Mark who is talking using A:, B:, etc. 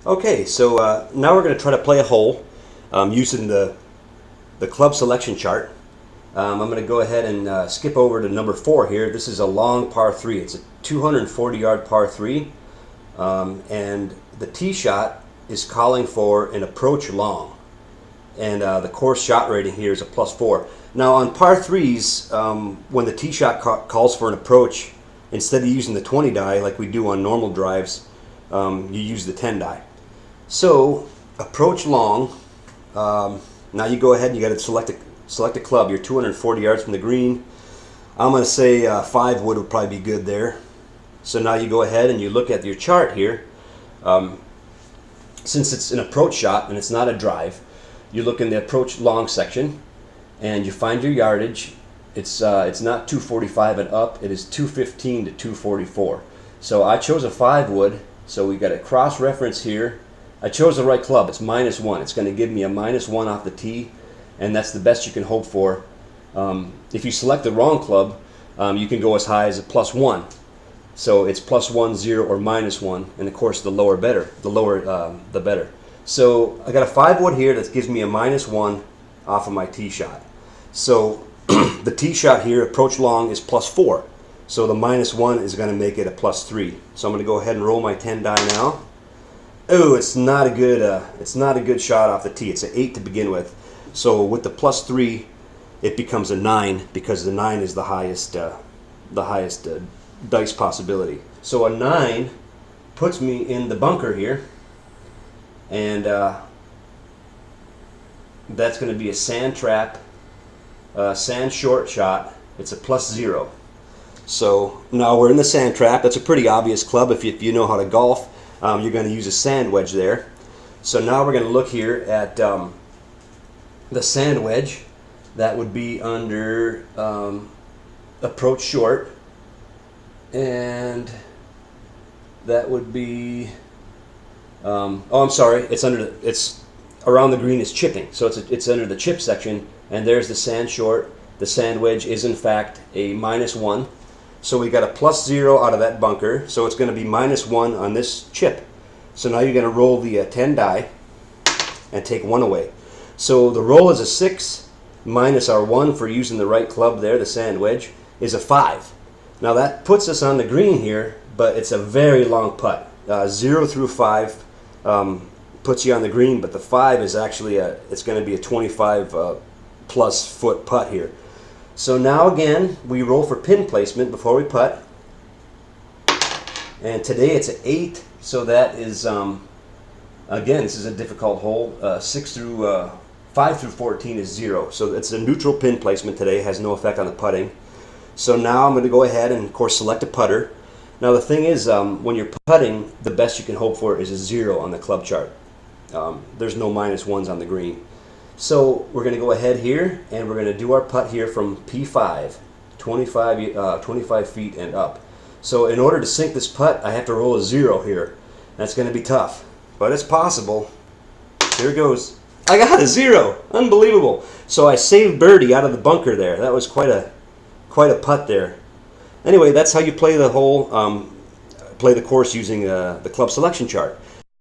A: Okay, so now we're going to try to play a hole using the club selection chart. I'm going to go ahead and skip over to number 4 here. This is a long par 3. It's a 240-yard par 3, and the tee shot is calling for an approach long, and the course shot rating here is a +4. Now on par 3s, when the tee shot calls for an approach, instead of using the 20 die like we do on normal drives, you use the 10 die. So approach long. Now you go ahead and you got to select a club. You're 240 yards from the green. I'm going to say 5 wood probably be good there. So now you go ahead and you look at your chart here. Since it's an approach shot and it's not a drive, you look in the approach long section and you find your yardage. It's not 245 and up. It is 215 to 244. So I chose a 5 wood. So we got a cross reference here. I chose the right club. It's -1. It's going to give me a -1 off the tee, and that's the best you can hope for. If you select the wrong club, you can go as high as a +1. So it's +1, 0, or -1, and of course the lower better. The lower, the better. So I got a 5 wood here that gives me a -1 off of my tee shot. So the tee shot here, approach long, is +4. So the -1 is going to make it a +3. So I'm going to go ahead and roll my 10 die now. Oh, it's not a good shot off the tee. It's an 8 to begin with. So with the +3, it becomes a 9 because the 9 is the highest dice possibility. So a 9 puts me in the bunker here, and that's going to be a sand trap, sand short shot. It's a +0. So now we're in the sand trap. That's a pretty obvious club if you know how to golf. You're going to use a sand wedge there. So now we're going to look here at the sand wedge. That would be under approach short, and that would be oh, I'm sorry, it's around the green is chipping, so it's under the chip section, and there's the sand short. The sand wedge is in fact a -1. So we got a +0 out of that bunker, so it's going to be -1 on this chip. So now you're going to roll the 10 die and take 1 away. So the roll is a 6 minus our 1 for using the right club there, the sand wedge, is a 5. Now that puts us on the green here, but it's a very long putt. 0 through 5 puts you on the green, but the 5 is actually it's going to be a 25 plus foot putt here. So now again, we roll for pin placement before we putt. And today it's an 8, so that is, again, this is a difficult hole. 5 through 14 is 0. So it's a neutral pin placement today, has no effect on the putting. So now I'm going to go ahead and, of course, select a putter. Now the thing is, when you're putting, the best you can hope for is a 0 on the club chart. There's no -1s on the green. So we're going to go ahead here, and we're going to do our putt here from P5, 25 feet and up. So in order to sink this putt, I have to roll a 0 here. That's going to be tough, but it's possible. Here it goes. I got a 0. Unbelievable. So I saved birdie out of the bunker there. That was quite a putt there. Anyway, that's how you play the hole, play the course using the club selection chart.